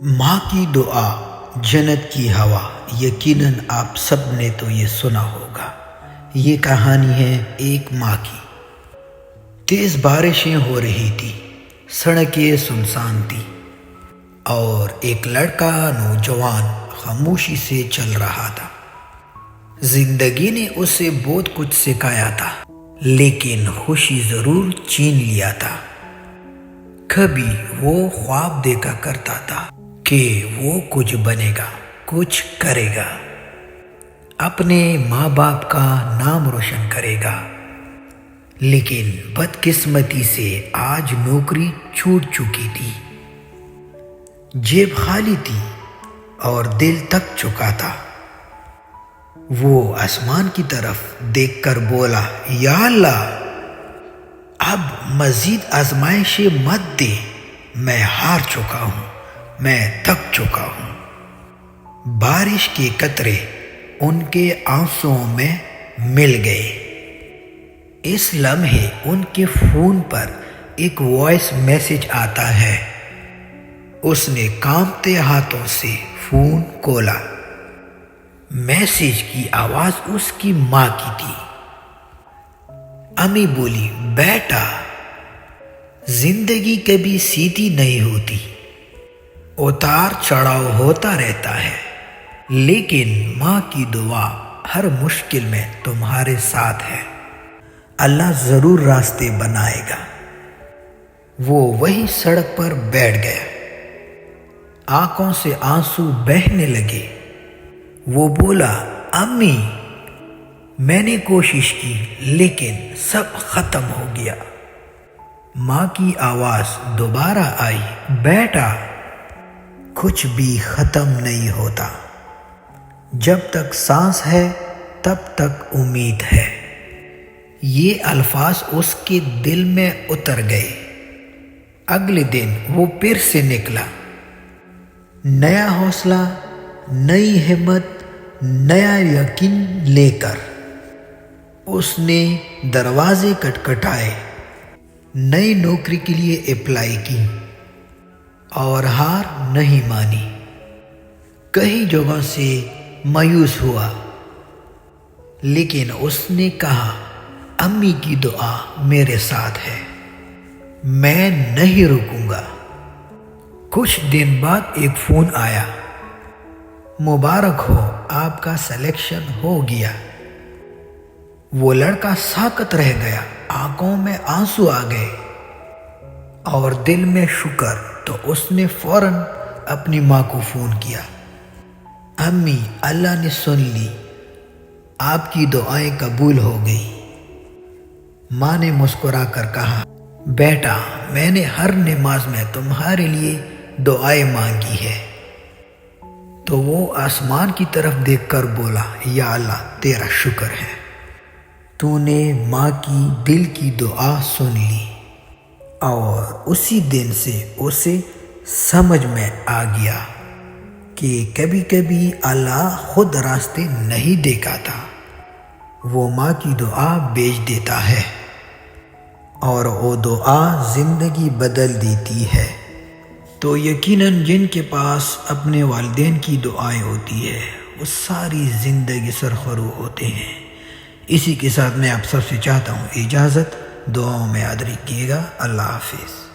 ماں کی دعا جنت کی ہوا، یقیناً آپ سب نے تو یہ سنا ہوگا۔ یہ کہانی ہے ایک ماں کی۔ تیز بارشیں ہو رہی تھی، سڑکیں سنسان تھی اور ایک لڑکا نوجوان خاموشی سے چل رہا تھا۔ زندگی نے اسے بہت کچھ سکھایا تھا، لیکن خوشی ضرور چھین لیا تھا۔ کبھی وہ خواب دیکھا کرتا تھا کہ وہ کچھ بنے گا، کچھ کرے گا، اپنے ماں باپ کا نام روشن کرے گا، لیکن بدقسمتی سے آج نوکری چھوٹ چکی تھی، جیب خالی تھی اور دل تھک چکا تھا۔ وہ آسمان کی طرف دیکھ کر بولا، یا اللہ، اب مزید آزمائشیں مت دے، میں ہار چکا ہوں، میں تھک چکا ہوں۔ بارش کے قطرے ان کے آنسوؤں میں مل گئے۔ اس لمحے ان کے فون پر ایک وائس میسج آتا ہے۔ اس نے کانپتے ہاتھوں سے فون کھولا۔ میسج کی آواز اس کی ماں کی تھی۔ امی بولی، بیٹا، زندگی کبھی سیدھی نہیں ہوتی، اتار چڑھاؤ ہوتا رہتا ہے، لیکن ماں کی دعا ہر مشکل میں تمہارے ساتھ ہے۔ اللہ ضرور راستے بنائے گا۔ وہ وہی سڑک پر بیٹھ گیا، آنکھوں سے آنسو بہنے لگے۔ وہ بولا، امی، میں نے کوشش کی لیکن سب ختم ہو گیا۔ ماں کی آواز دوبارہ آئی، بیٹا، کچھ بھی ختم نہیں ہوتا، جب تک سانس ہے تب تک امید ہے۔ یہ الفاظ اس کے دل میں اتر گئے۔ اگلے دن وہ پھر سے نکلا، نیا حوصلہ، نئی ہمت، نیا یقین لے کر۔ اس نے دروازے کھٹکھٹائے، نئی نوکری کے لیے اپلائی کی اور ہار نہیں مانی۔ کئی جگہوں سے مایوس ہوا، لیکن اس نے کہا، امی کی دعا میرے ساتھ ہے، میں نہیں رکوں گا۔ کچھ دن بعد ایک فون آیا، مبارک ہو، آپ کا سلیکشن ہو گیا۔ وہ لڑکا ساکت رہ گیا، آنکھوں میں آنسو آ گئے اور دل میں شکر۔ تو اس نے فوراً اپنی ماں کو فون کیا، امی، اللہ نے سن لی، آپ کی دعائیں قبول ہو گئی۔ ماں نے مسکرا کر کہا، بیٹا، میں نے ہر نماز میں تمہارے لیے دعائیں مانگی ہے۔ تو وہ آسمان کی طرف دیکھ کر بولا، یا اللہ، تیرا شکر ہے، تو نے ماں کی دل کی دعا سن لی۔ اور اسی دن سے اسے سمجھ میں آ گیا کہ کبھی کبھی اللہ خود راستے نہیں دکھاتا، وہ ماں کی دعا بھیج دیتا ہے اور وہ دعا زندگی بدل دیتی ہے۔ تو یقیناً جن کے پاس اپنے والدین کی دعائیں ہوتی ہے، وہ ساری زندگی سرخرو ہوتے ہیں۔ اسی کے ساتھ میں آپ سب سے چاہتا ہوں اجازت، دعاؤں میں یاد رکھیے گا۔ اللہ حافظ۔